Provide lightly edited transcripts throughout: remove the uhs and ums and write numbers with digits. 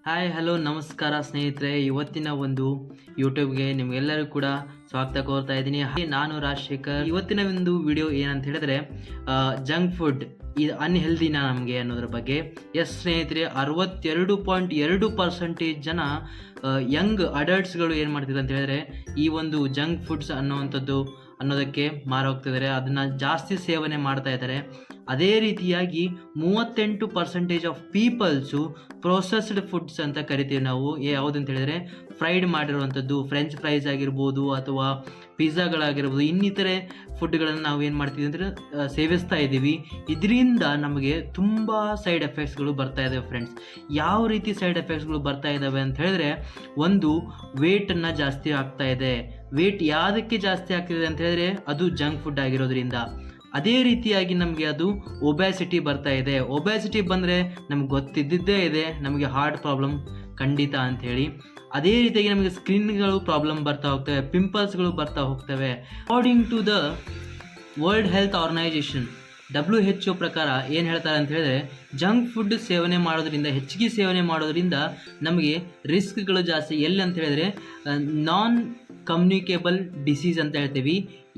Hi hello ನಮಸ್ಕಾರ ಸ್ನೇಹಿತರೆ. ಇವತ್ತಿನ ಒಂದು ಯೂಟ್ಯೂಬ್ಗೆ ನಿಮಗೆಲ್ಲರೂ ಕೂಡ ಸ್ವಾಗತ ಕೋರ್ತಾ ಇದ್ದೀನಿ. ನಾನು ರಾಜಶೇಖರ್. ಇವತ್ತಿನ ಒಂದು ವಿಡಿಯೋ ಏನಂತ ಹೇಳಿದ್ರೆ ಜಂಕ್ ಫುಡ್ ಇದು ಅನ್ಹೆಲ್ದಿನ ನಮಗೆ ಅನ್ನೋದ್ರ ಬಗ್ಗೆ. ಎಸ್ ಸ್ನೇಹಿತರೆ, 62.2% ಜನ ಯಂಗ್ ಅಡಲ್ಟ್ಸ್ಗಳು ಏನು ಮಾಡ್ತಿದ್ದಾರೆ ಅಂತ ಹೇಳಿದ್ರೆ ಈ ಒಂದು ಜಂಕ್ ಫುಡ್ಸ್ ಅನ್ನೋದಕ್ಕೆ ಮಾರು ಹೋಗ್ತಿದ್ದಾರೆ, ಅದನ್ನು ಜಾಸ್ತಿ ಸೇವನೆ ಮಾಡ್ತಾ ಇದ್ದಾರೆ. ಅದೇ ರೀತಿಯಾಗಿ 38% ಆಫ್ ಪೀಪಲ್ಸು ಪ್ರೊಸೆಸ್ಡ್ ಫುಡ್ಸ್ ಅಂತ ಕರಿತೀವಿ ನಾವು. ಯಾವುದಂತ ಹೇಳಿದರೆ ಫ್ರೈಡ್ ಮಾಡಿರುವಂಥದ್ದು, ಫ್ರೆಂಚ್ ಫ್ರೈಸ್ ಆಗಿರ್ಬೋದು ಅಥವಾ ಪಿಜ್ಜಾಗಳಾಗಿರ್ಬೋದು, ಇನ್ನಿತರೆ ಫುಡ್ಗಳನ್ನು ನಾವು ಏನು ಮಾಡ್ತೀವಿ ಅಂದರೆ ಸೇವಿಸ್ತಾ ಇದ್ದೀವಿ. ಇದರಿಂದ ನಮಗೆ ತುಂಬ ಸೈಡ್ ಎಫೆಕ್ಟ್ಸ್ಗಳು ಬರ್ತಾ ಇದ್ದಾವೆ ಫ್ರೆಂಡ್ಸ್. ಯಾವ ರೀತಿ ಸೈಡ್ ಎಫೆಕ್ಟ್ಸ್ಗಳು ಬರ್ತಾ ಇದ್ದಾವೆ ಅಂತ ಹೇಳಿದ್ರೆ, ಒಂದು ವೇಟನ್ನು ಜಾಸ್ತಿ ಆಗ್ತಾ ಇದೆ. ವೇಟ್ ಯಾವುದಕ್ಕೆ ಜಾಸ್ತಿ ಆಗ್ತಿದೆ ಅಂತ ಹೇಳಿದ್ರೆ ಅದು ಜಂಕ್ ಫುಡ್ ಆಗಿರೋದ್ರಿಂದ. ಅದೇ ರೀತಿಯಾಗಿ ನಮಗೆ ಅದು ಒಬ್ಯಾಸಿಟಿ ಬರ್ತಾ ಇದೆ. ಒಬ್ಯಾಸಿಟಿ ಬಂದರೆ ನಮ್ಗೆ ಗೊತ್ತಿದ್ದೇ ಇದೆ ನಮಗೆ ಹಾರ್ಟ್ ಪ್ರಾಬ್ಲಮ್ ಖಂಡಿತ ಅಂಥೇಳಿ. ಅದೇ ರೀತಿಯಾಗಿ ನಮಗೆ ಸ್ಕಿನ್ಗಳು ಪ್ರಾಬ್ಲಮ್ ಬರ್ತಾ ಹೋಗ್ತವೆ, ಪಿಂಪಲ್ಸ್ಗಳು ಬರ್ತಾ ಹೋಗ್ತವೆ. According to the World Health Organization WHO ಪ್ರಕಾರ ಏನು ಹೇಳ್ತಾರೆ ಅಂತ ಹೇಳಿದ್ರೆ, ಜಂಕ್ ಫುಡ್ ಸೇವನೆ ಮಾಡೋದ್ರಿಂದ, ಹೆಚ್ಚಿಗೆ ಸೇವನೆ ಮಾಡೋದ್ರಿಂದ ನಮಗೆ ರಿಸ್ಕ್ಗಳು ಜಾಸ್ತಿ. ಎಲ್ಲಿ ಅಂತ ಹೇಳಿದ್ರೆ ನಾನ್ ಕಮ್ಯುನಿಕೇಬಲ್ ಡಿಸೀಸ್ ಅಂತ ಹೇಳ್ತೀವಿ.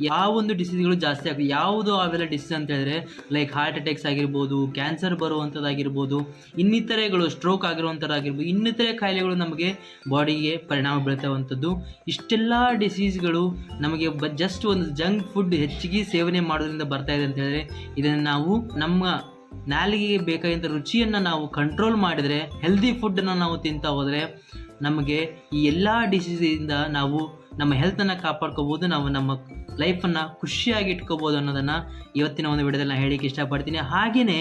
ಯಾವೊಂದು ಡಿಸೀಸ್ಗಳು ಜಾಸ್ತಿ ಆಗ್ತದೆ, ಯಾವುದು ಅವೆಲ್ಲ ಡಿಸೀಸ್ ಅಂತ ಹೇಳಿದ್ರೆ ಲೈಕ್ ಹಾರ್ಟ್ ಅಟ್ಯಾಕ್ಸ್ ಆಗಿರ್ಬೋದು, ಕ್ಯಾನ್ಸರ್ ಬರುವಂಥದ್ದಾಗಿರ್ಬೋದು, ಇನ್ನಿತರೆಗಳು ಸ್ಟ್ರೋಕ್ ಆಗಿರುವಂಥದ್ದಾಗಿರ್ಬೋದು, ಇನ್ನಿತರೆ ಕಾಯಿಲೆಗಳು ನಮಗೆ ಬಾಡಿಗೆ ಪರಿಣಾಮ ಬೀಳ್ತಾವಂಥದ್ದು. ಇಷ್ಟೆಲ್ಲ ಡಿಸೀಸ್ಗಳು ನಮಗೆ ಜಸ್ಟ್ ಒಂದು ಜಂಕ್ ಫುಡ್ ಹೆಚ್ಚಿಗೆ ಸೇವನೆ ಮಾಡೋದ್ರಿಂದ ಬರ್ತಾ ಇದೆ ಅಂತ ಹೇಳಿದ್ರೆ, ಇದನ್ನು ನಾವು ನಮ್ಮ ನಾಲಿಗೆಗೆ ಬೇಕಾದಂಥ ರುಚಿಯನ್ನು ನಾವು ಕಂಟ್ರೋಲ್ ಮಾಡಿದರೆ, ಹೆಲ್ದಿ ಫುಡ್ಡನ್ನು ನಾವು ತಿಂತಾ ಹೋದರೆ ನಮಗೆ ಈ ಎಲ್ಲ ಡಿಸೀಸಿಂದ ನಾವು ನಮ್ಮ ಹೆಲ್ತನ್ನು ಕಾಪಾಡ್ಕೋಬೋದು, ನಾವು ನಮ್ಮ ಲೈಫನ್ನು ಖುಷಿಯಾಗಿ ಇಟ್ಕೋಬೋದು ಅನ್ನೋದನ್ನು ಇವತ್ತಿನ ಒಂದು ವಿಡಿಯೋದಲ್ಲಿ ನಾನು ಹೇಳಲಿಕ್ಕೆ ಇಷ್ಟಪಡ್ತೀನಿ. ಹಾಗೆಯೇ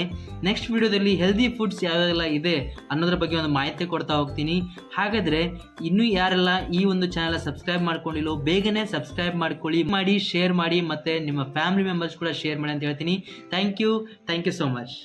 ನೆಕ್ಸ್ಟ್ ವಿಡಿಯೋದಲ್ಲಿ ಹೆಲ್ದಿ ಫುಡ್ಸ್ ಯಾವೆಲ್ಲ ಇದೆ ಅನ್ನೋದ್ರ ಬಗ್ಗೆ ಒಂದು ಮಾಹಿತಿ ಕೊಡ್ತಾ ಹೋಗ್ತೀನಿ. ಹಾಗಾದರೆ ಇನ್ನೂ ಯಾರೆಲ್ಲ ಈ ಒಂದು ಚಾನಲ್ ಸಬ್ಸ್ಕ್ರೈಬ್ ಮಾಡ್ಕೊಂಡಿಲ್ಲೋ ಬೇಗನೆ ಸಬ್ಸ್ಕ್ರೈಬ್ ಮಾಡಿ, ಶೇರ್ ಮಾಡಿ, ಮತ್ತು ನಿಮ್ಮ ಫ್ಯಾಮಿಲಿ ಮೆಂಬರ್ಸ್ ಕೂಡ ಶೇರ್ ಮಾಡಿ ಅಂತ ಹೇಳ್ತೀನಿ. Thank you so much.